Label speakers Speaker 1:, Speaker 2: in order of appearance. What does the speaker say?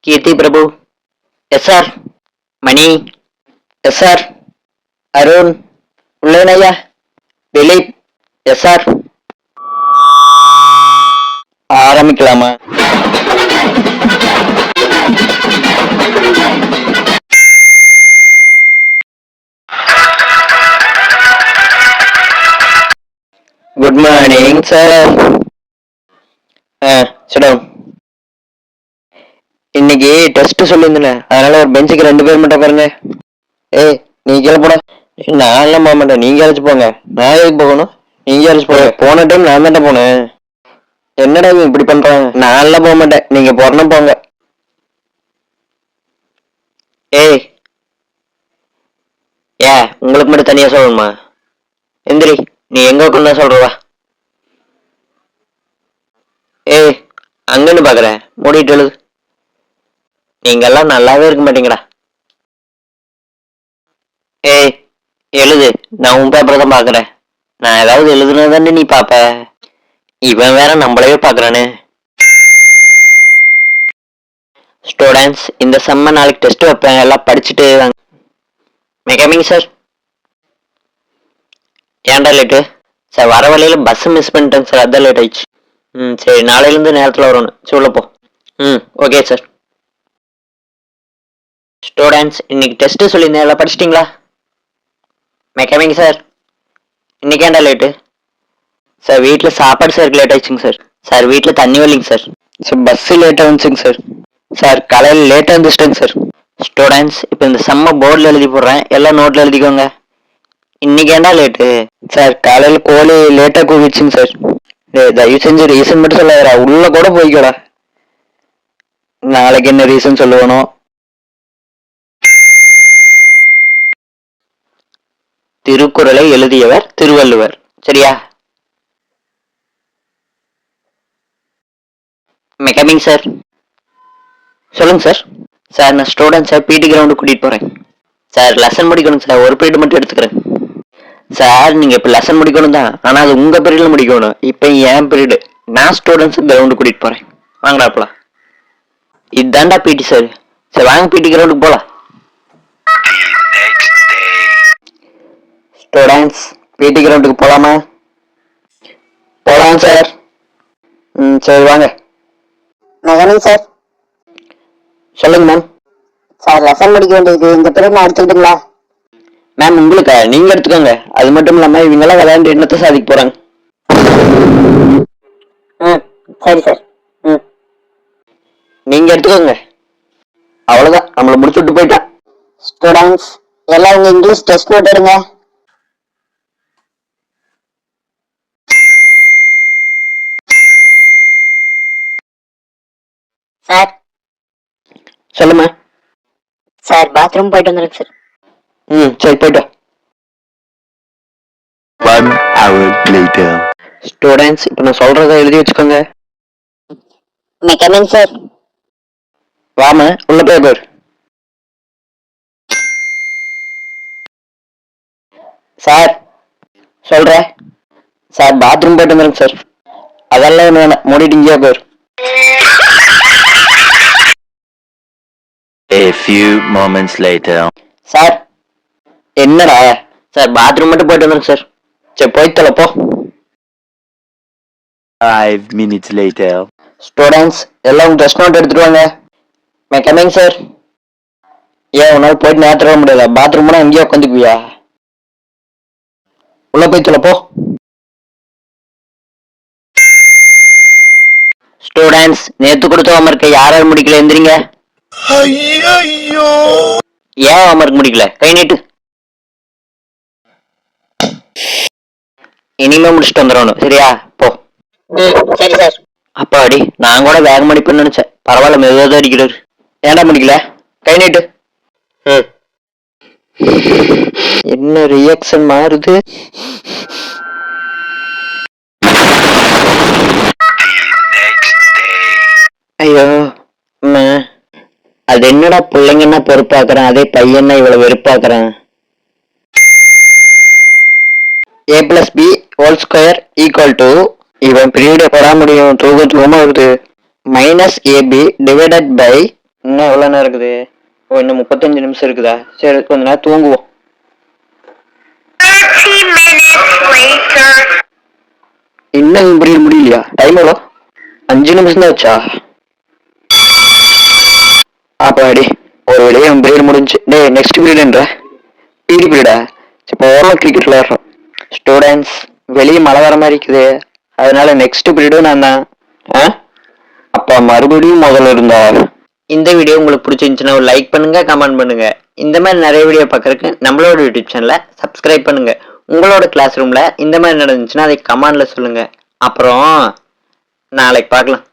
Speaker 1: கீர்த்தி Prabhu. Yes sir. Mani. Yes sir. Arun. உள்ளவனையா. Dileep. Yes sir. ஆரம்பிக்கலாமா? Good morning sir. சிடம். இன்னைக்கு டெஸ்ட் சொல்லியிருந்தேன், அதனால ஒரு பெஞ்சுக்கு 2 பேர் மட்டும் பாருங்க. ஏய், நீ கீழே போட. நான் எல்லாம் போக மாட்டேன், நீங்க அழைச்சு போங்க. நான் எதுக்கு போகணும்? நீங்க அழைச்சு போங்க. போன டைம் நான் தானே போனேன். என்னடா இவன் இப்படி பண்றாங்க? நான் எல்லாம் போக மாட்டேன், நீங்க போறணும் போங்க. ஏய், உங்களுக்கு மட்டும் தனியா சொல்லணுமா? எந்திரி, நீ எங்க உட்காந்தா சொல்றவா? ஏய், அங்கன்னு பாக்குற, மூடிட்டு எழுது. நீங்க எல்லாம் நல்லாவே இருக்க மாட்டீங்கடா. ஏய், எழுது. நான் உன் பேப்பரை தான் பாக்குறேன். நான் ஏதாவது எழுதுனதானே நீ பாப்ப. இவன் வேற நம்மளவே பாக்குறானே. ஸ்டூடெண்ட்ஸ், இந்த செம்ம நாளைக்கு டெஸ்ட் வைப்பேன், எல்லாம் படிச்சுட்டு வாங்க. Mechanic sir. ஏன்டா லேட்டு? சார் வர வழியில பஸ் மிஸ் பண்ணிட்டேங்க சார், அதான் லேட் ஆயிடுச்சு. சரி, நாளையிலேருந்து நேரத்தில் வரணும். சொல்லப்போ. Okay sir. ஸ்டூடெண்ட்ஸ், இன்னைக்கு டெஸ்ட் சொல்லியிருந்தேன், எல்லாம் படிச்சிட்டிங்களா? Mechanic sir. இன்னைக்கு ஏன்டா லேட்டு? சார் வீட்டில் சாப்பாடு சார் லேட் ஆயிடுச்சுங்க சார். சார் வீட்டில் தண்ணி வரலைங்க சார். சார் பஸ்ஸு லேட்டாக வந்துச்சுங்க சார். சார் காலையில் லேட்டாக இருந்துச்சிட்டேங்க சார். ஸ்டூடெண்ட்ஸ், இப்போ இந்த செம்ம போர்டில் எழுதி போடுறேன், எல்லாம் நோட்டில் எழுதிக்கோங்க. இன்னைக்கு ஏன்டா லேட்டு? சார் காலையில் கோழி லேட்டாக கூவிச்சுங்க சார். தயவு செஞ்சு ரீசன் மட்டும் சொல்லாதடா, உள்ள கூட போய்க்கோடா. நாளைக்கு என்ன ரீசன் சொல்லுவனோ? திருக்குறளை எழுதியவர் திருவள்ளுவர். சரியா? Mechanic sir. சொல்லுங்க சார். சார் நான் ஸ்டூடெண்ட் சார், பிடி கிரவுண்டு கூட்டிட்டு போறேன். சார் லெசன் முடிக்கணும் சார், ஒரு பீரியட் மட்டும் எடுத்துக்கிறேன். சார் நீங்க இப்ப லெசன் முடிக்கணும் தான், ஆனா அது உங்க பீரியட்ல முடிக்கணும். இப்ப என் பீரியட், நான் ஸ்டூடெண்ட்ஸ் கிரவுண்டு கூட்டிட்டு போறேன். வாங்கடா. இதுதான்டா பிடி சார். சரி வாங்க, பிடி கிரவுண்டுக்கு போலாம். ஸ்டூடெண்ட்ஸ், பிடி கிரவுண்டுக்கு போலாமா? போலாம் சார். சரி வாங்க.
Speaker 2: Mechanic sir.
Speaker 1: சொல்லுங்க மேம்.
Speaker 2: சார் லெசன் முடிக்க வேண்டியது இந்த பீரியட் நான் எடுத்துக்கிட்டுங்களா?
Speaker 1: மேம் உங்களுக்கு நீங்க எடுத்துக்கோங்க. அது மட்டும் இல்லாம இவங்க எல்லாம் விளையாண்டு என்னத்தை சாதிக்க போறாங்க.
Speaker 2: சரி சார்.
Speaker 1: நீங்க எடுத்துக்கோங்க. அவ்வளவுதான், நம்மள முடிச்சு விட்டு போயிட்டான்.
Speaker 2: ஸ்டூடெண்ட்ஸ் எல்லாம் உங்க இங்கிலீஷ் டெஸ்ட் நோட் எடுங்க. சார்.
Speaker 1: சொல்லுமா.
Speaker 2: சார் பாத்ரூம் போயிட்டு வந்துருங்க சார்.
Speaker 1: சரி போயிட்டோம்.
Speaker 3: 1 hour later.
Speaker 1: ஸ்டூடெண்ட்ஸ், இப்ப நான் சொல்றதை எழுதி வச்சுக்கோங்க.
Speaker 2: Mechanic sir.
Speaker 1: வாம உள்ள பேப்பர். சார் சொல்ற. சார் பாத்ரூம் போயிட்டு வந்துருங்க சார். அதெல்லாம் ஒண்ணு வேணாம், மூடிட்டு இங்கேயா பேர்.
Speaker 3: A few moments later.
Speaker 1: Sir என்னடா? சார் பாத்ரூம் மட்டும் போயிட்டு வந்துருங்க சார். சரி போய் தொலைப்போ.
Speaker 3: 5 minutes later.
Speaker 1: ஸ்டூடெண்ட்ஸ் எல்லாம் டெஸ்ட் நோட் எடுத்துட்டு வாங்க. Mechanic sir. ஏன் உன்னால போயிட்டு நேரத்தில் வர முடியாதா? பாத்ரூம் போனா அங்கேயே உட்காந்துக்குவியா? உள்ள போய் தொலைப்போ. ஸ்டூடெண்ட்ஸ், நேத்து கொடுத்த ஹோம்வொர்க்கை யாராவது முடிக்கல? எந்திரிங்க. ஏன் ஹோம்வொர்க் முடிக்கல? கை நீட்டு. இனிமே முடிச்சுட்டு வந்துடணும், சரியா? போ.
Speaker 2: சரி சார்.
Speaker 1: அப்பாடி, நான் கூட வேகம் அடிப்பேன்னு நினைச்சேன். பரவாயில்ல, மெதுவாக தான் அடிக்கிறாரு. ஏன்டா முடிக்கல? கை நீட்டு. என்ன ரியாக்ஷன் மாறுது? ஐயோ அது என்னடா, பிள்ளைங்கன்னா பொறுப்பாக்குறேன், அதே பையன்னா இவ்வளவு வெறுப்பாக்குறேன். a+b² இவன் பீரியட் போட முடியும். தூக்கமா வருது. -ab டிவைடட் பை இன்னும் எவ்வளோ நேரம் இருக்குது? ஓ, இன்னும் 35 நிமிஷம் இருக்குதா? சரி, கொஞ்ச நேரம் தூங்குவோம். இன்னும் பீரியட் முடியலையா? டைம் எவ்வளோ? 5 நிமிஷம் தான் வச்சா? அப்பாடி, ஒரு வழியே பீரியட் முடிஞ்சு. டேய், நெக்ஸ்ட் பீரியட்ன்ற பிடி பீரியடா? இப்போ ஓவரால் கிரிக்கெட் விளையாடுறோம். ஸ்டூடெண்ட்ஸ், வெளியே மழை வர மாதிரி இருக்குது, அதனால நெக்ஸ்ட் பீரியடும் நான் தான். அப்ப மறுபடியும் முதல்ல இருந்தா. இந்த வீடியோ உங்களுக்கு பிடிச்சிருந்துச்சுன்னா ஒரு லைக் பண்ணுங்க, கமெண்ட் பண்ணுங்க. இந்த மாதிரி நிறைய வீடியோ பார்க்கறதுக்கு நம்மளோட யூடியூப் சேனலை சப்ஸ்கிரைப் பண்ணுங்க. உங்களோட கிளாஸ் ரூம்ல இந்த மாதிரி நடந்துச்சுன்னா அதை கமெண்ட்ல சொல்லுங்க. அப்புறம் நாளைக்கு பார்க்கலாம்.